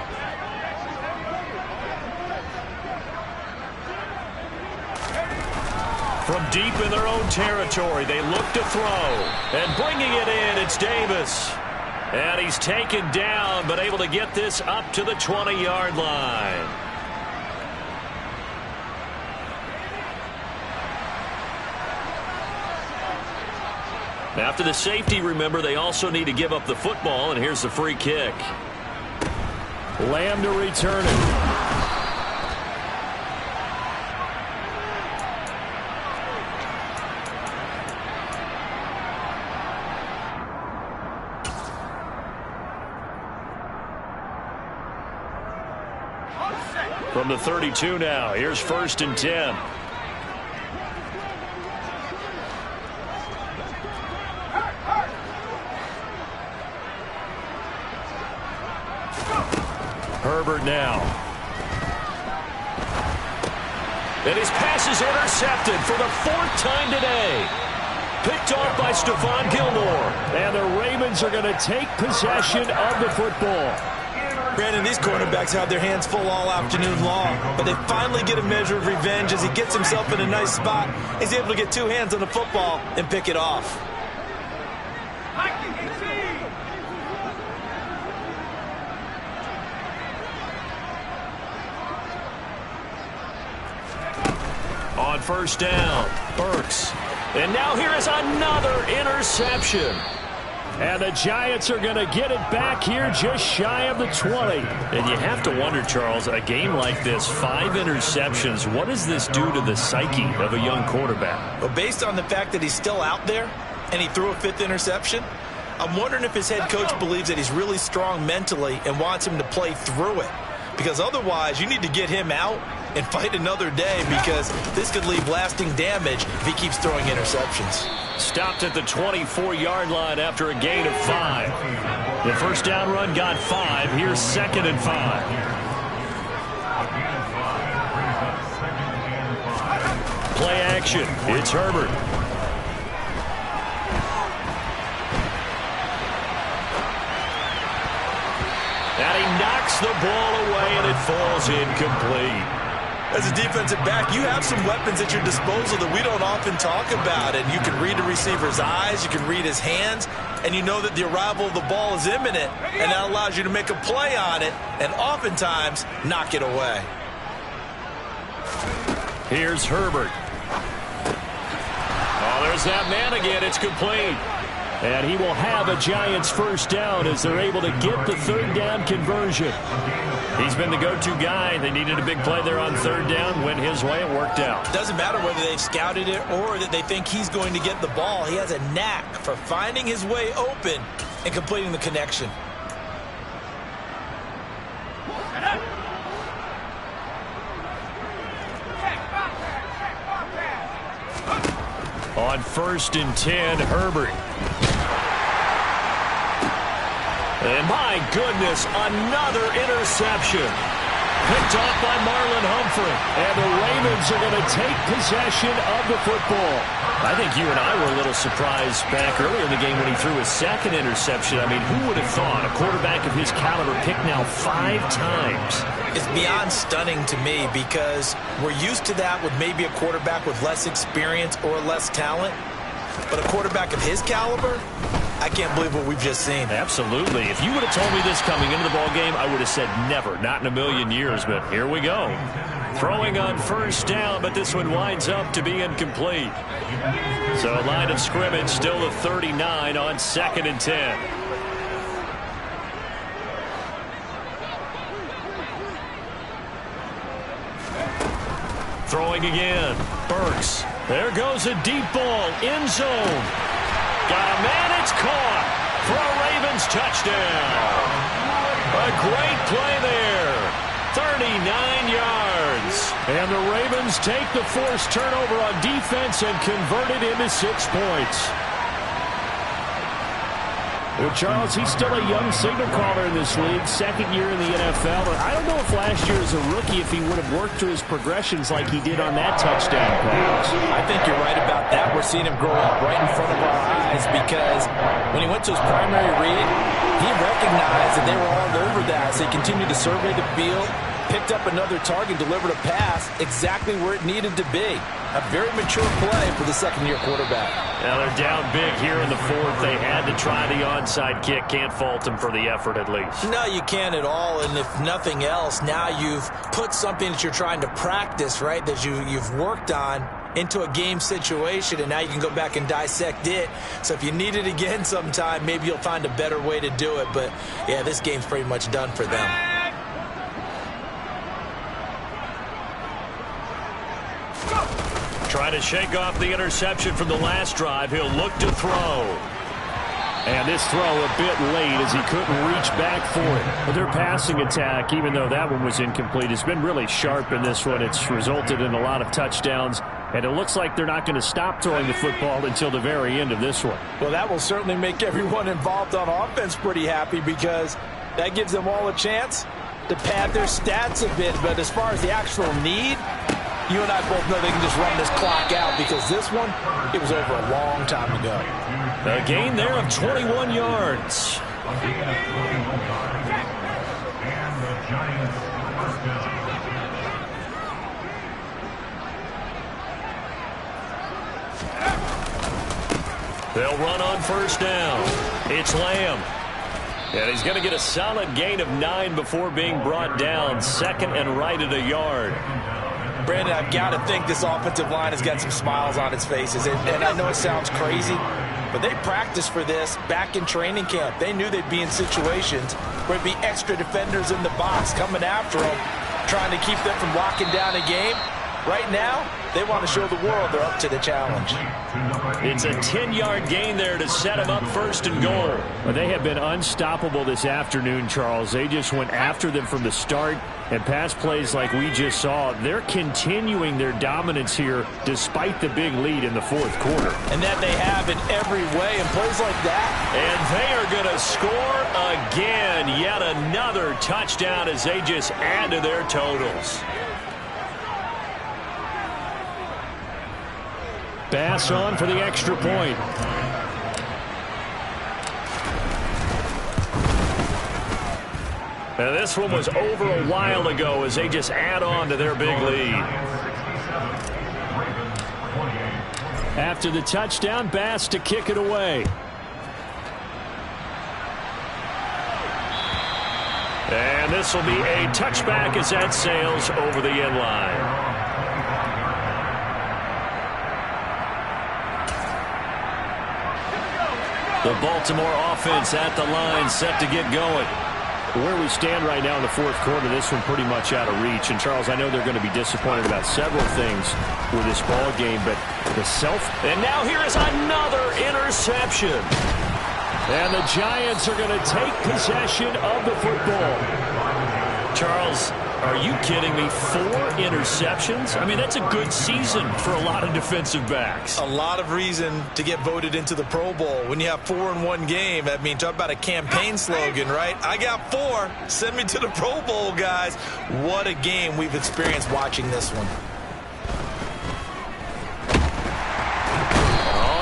From deep in their own territory, they look to throw. And bringing it in, it's Davis. And he's taken down, but able to get this up to the 20-yard line. After the safety, remember, they also need to give up the football, and here's the free kick. Lamb to return it. From the 32 now, here's 1st and 10. Herbert now. And his pass is intercepted for the 4th time today. Picked off by Stephon Gilmore. And the Ravens are going to take possession of the football. Brandon, these quarterbacks have their hands full all afternoon long, but they finally get a measure of revenge as he gets himself in a nice spot. He's able to get 2 hands on the football and pick it off. On 1st down, Burks. And now here is another interception. And the Giants are going to get it back here just shy of the 20. And you have to wonder, Charles, a game like this, 5 interceptions, what does this do to the psyche of a young quarterback? Well, based on the fact that he's still out there and he threw a 5th interception, I'm wondering if his head coach believes that he's really strong mentally and wants him to play through it. Because otherwise, you need to get him out and fight another day, because this could leave lasting damage if he keeps throwing interceptions. Stopped at the 24-yard line after a gain of 5. The 1st down run got 5. Here's 2nd and 5. Play action. It's Herbert. And he knocks the ball away, and it falls incomplete. As a defensive back, you have some weapons at your disposal that we don't often talk about. And you can read the receiver's eyes, you can read his hands, and you know that the arrival of the ball is imminent, and that allows you to make a play on it and oftentimes knock it away. Here's Herbert. Oh, there's that man again. It's complete. And he will have a Giants 1st down as they're able to get the 3rd down conversion. He's been the go-to guy. They needed a big play there on 3rd down. Went his way. It worked out. Doesn't matter whether they've scouted it or that they think he's going to get the ball. He has a knack for finding his way open and completing the connection. On 1st and 10, Herbert. And my goodness, another interception. Picked off by Marlon Humphrey. And the Ravens are going to take possession of the football. I think you and I were a little surprised back earlier in the game when he threw his 2nd interception. I mean, who would have thought a quarterback of his caliber picked now 5 times? It's beyond stunning to me, because we're used to that with maybe a quarterback with less experience or less talent. But a quarterback of his caliber, I can't believe what we've just seen. Absolutely. If you would have told me this coming into the ball game, I would have said never, not in a million years. But here we go. Throwing on first down, but this one winds up to be incomplete. So line of scrimmage still the 39 on 2nd and 10. Throwing again. Burks. There goes a deep ball. End zone. Got a man. It's caught for a Ravens touchdown. A great play there. 39 yards. And the Ravens take the forced turnover on defense and convert it into 6 points. Well, Charles, he's still a young signal caller in this league, 2nd year in the NFL. I don't know if last year as a rookie, if he would have worked through his progressions like he did on that touchdown pass. I think you're right about that. We're seeing him grow up right in front of our eyes because when he went to his primary read, he recognized that they were all over that. So he continued to survey the field, picked up another target, delivered a pass exactly where it needed to be. A very mature play for the 2nd-year quarterback. Now they're down big here in the 4th. They had to try the onside kick. Can't fault them for the effort at least. No, you can't at all. And if nothing else, now you've put something that you're trying to practice, right, that you've worked on into a game situation, and now you can go back and dissect it. So if you need it again sometime, maybe you'll find a better way to do it. But, yeah, this game's pretty much done for them. Trying to shake off the interception from the last drive. He'll look to throw. And this throw a bit late as he couldn't reach back for it. But their passing attack, even though that one was incomplete, has been really sharp in this one. It's resulted in a lot of touchdowns. And it looks like they're not going to stop throwing the football until the very end of this one. Well, that will certainly make everyone involved on offense pretty happy because that gives them all a chance to pad their stats a bit. But as far as the actual need, you and I both know they can just run this clock out because this one, it was over a long time ago. A gain there of 21 yards. They'll run on first down. It's Lamb. And he's going to get a solid gain of 9 before being brought down. 2nd and right at a yard. Brandon, I've got to think this offensive line has got some smiles on its faces. And I know it sounds crazy, but they practiced for this back in training camp. They knew they'd be in situations where it'd be extra defenders in the box coming after them, trying to keep them from locking down a game. Right now, they want to show the world they're up to the challenge. It's a 10-yard gain there to set them up 1st and goal. Well, they have been unstoppable this afternoon, Charles. They just went after them from the start, and pass plays like we just saw. They're continuing their dominance here despite the big lead in the 4th quarter. And that they have in every way, and plays like that. And they are going to score again. Yet another touchdown as they just add to their totals. Bass on for the extra point. Now this one was over a while ago as they just add on to their big lead. After the touchdown, Bass to kick it away. And this will be a touchback as that sails over the end line. The Baltimore offense at the line, set to get going. Where we stand right now in the 4th quarter, this one pretty much out of reach. And, Charles, I know they're going to be disappointed about several things with this ball game, but the And now here is another interception. And the Giants are going to take possession of the football. Charles, are you kidding me? 4 interceptions? I mean, that's a good season for a lot of defensive backs. A lot of reason to get voted into the Pro Bowl. When you have 4 in one game, I mean, talk about a campaign slogan, right? I got 4. Send me to the Pro Bowl, guys. What a game we've experienced watching this one.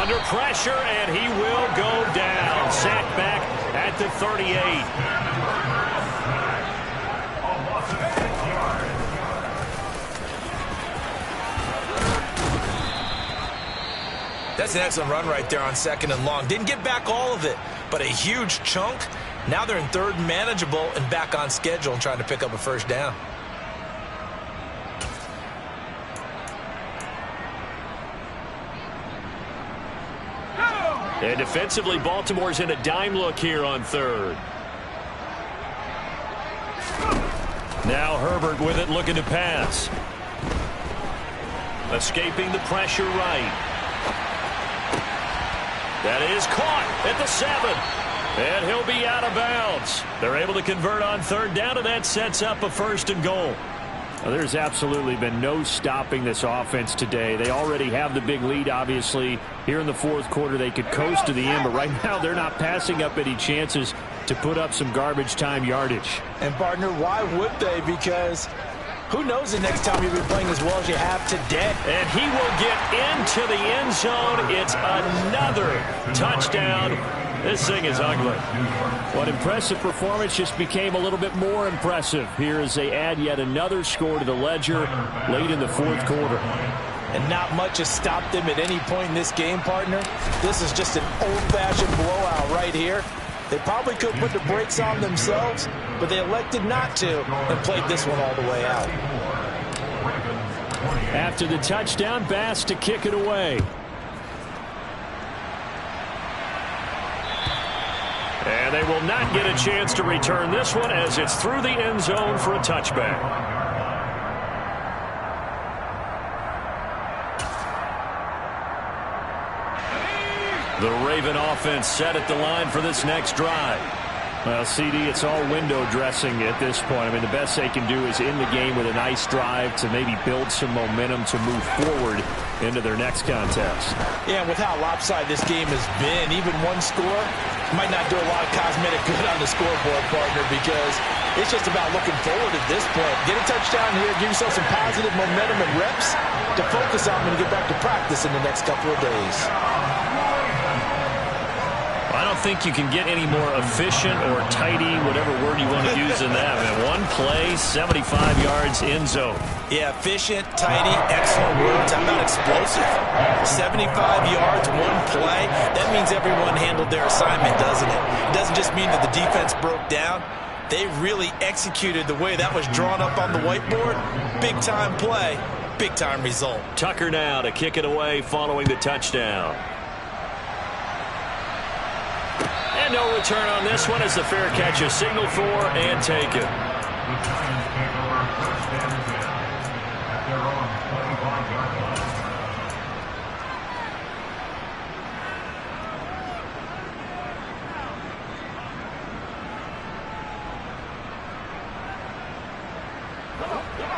Under pressure, and he will go down. Sacked back at the 38. That's an excellent run right there on 2nd and long. Didn't get back all of it, but a huge chunk. Now they're in 3rd and manageable and back on schedule and trying to pick up a 1st down. And defensively, Baltimore's in a dime look here on 3rd. Now Herbert with it, looking to pass. Escaping the pressure right. That is caught at the 7. And he'll be out of bounds. They're able to convert on 3rd down, and that sets up a 1st and goal. Well, there's absolutely been no stopping this offense today. They already have the big lead, obviously. Here in the 4th quarter, they could coast to the end, but right now they're not passing up any chances to put up some garbage time yardage. And, partner, why would they? Because who knows the next time you'll be playing as well as you have today. And he will get into the end zone. It's another touchdown. This thing is ugly. What impressive performance just became a little bit more impressive here as they add yet another score to the ledger late in the 4th quarter. And not much has stopped them at any point in this game, partner. This is just an old-fashioned blowout right here. They probably could put the brakes on themselves, but they elected not to and played this one all the way out. After the touchdown, Bass to kick it away. And they will not get a chance to return this one as it's through the end zone for a touchback. The Raven offense set at the line for this next drive. Well, CD, it's all window dressing at this point. I mean, the best they can do is in the game with a nice drive to maybe build some momentum to move forward into their next contest. Yeah, and with how lopsided this game has been, even one score might not do a lot of cosmetic good on the scoreboard, partner, because it's just about looking forward at this point. Get a touchdown here, give yourself some positive momentum and reps to focus on when you get back to practice in the next couple of days. I don't think you can get any more efficient or tidy, whatever word you want to use in that. Man, one play, 75 yards in zone. Yeah, efficient, tidy, excellent words. How about explosive? 75 yards, one play. That means everyone handled their assignment, doesn't it? It doesn't just mean that the defense broke down. They really executed the way that was drawn up on the whiteboard. Big-time play, big-time result. Tucker now to kick it away following the touchdown. And no return on this one as the fair catch is signaled for and taken.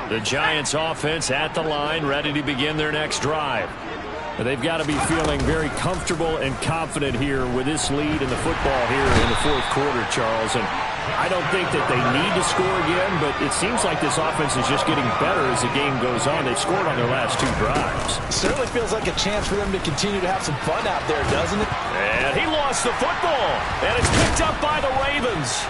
The Giants offense at the line, ready to begin their next drive. They've got to be feeling very comfortable and confident here with this lead in the football here in the 4th quarter, Charles. And I don't think that they need to score again, but it seems like this offense is just getting better as the game goes on. They've scored on their last 2 drives. It certainly feels like a chance for them to continue to have some fun out there, doesn't it? And he lost the football, and it's picked up by the Ravens.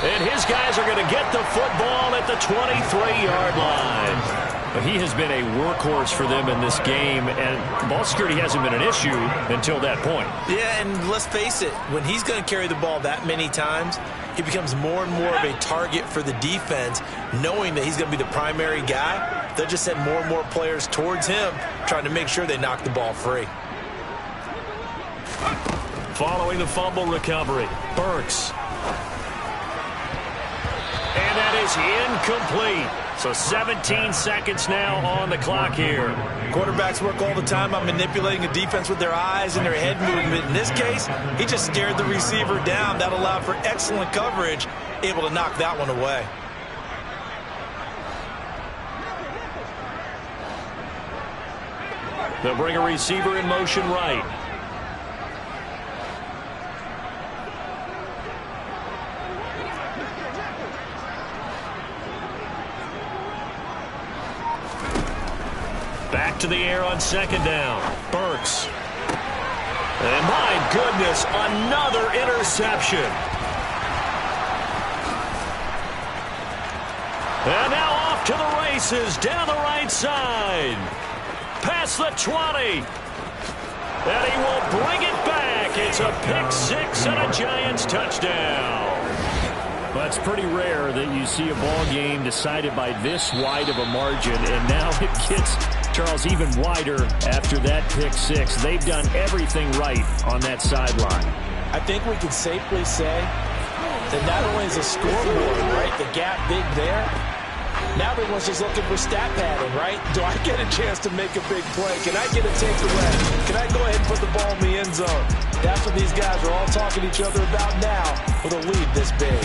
And his guys are going to get the football at the 23-yard line. But he has been a workhorse for them in this game, and ball security hasn't been an issue until that point. Yeah, and let's face it, when he's going to carry the ball that many times, he becomes more and more of a target for the defense, knowing that he's going to be the primary guy. They'll just send more and more players towards him, trying to make sure they knock the ball free. Following the fumble recovery, Burks. And that is incomplete. So 17 seconds now on the clock here. Quarterbacks work all the time on manipulating a defense with their eyes and their head movement. In this case, he just scared the receiver down. That allowed for excellent coverage, able to knock that one away. They'll bring a receiver in motion right. Back to the air on 2nd down. Burks. And my goodness, another interception. And now off to the races down the right side. Past the 20. And he will bring it back. It's a pick six and a Giants touchdown. Well, it's pretty rare that you see a ball game decided by this wide of a margin, and now it gets, Charles, even wider after that pick six. They've done everything right on that sideline. I think we can safely say that not only is the scoreboard, right, the gap big there, now everyone's just looking for stat padding, right? Do I get a chance to make a big play? Can I get a takeaway? Can I go ahead and put the ball in the end zone? That's what these guys are all talking to each other about now with a lead this big.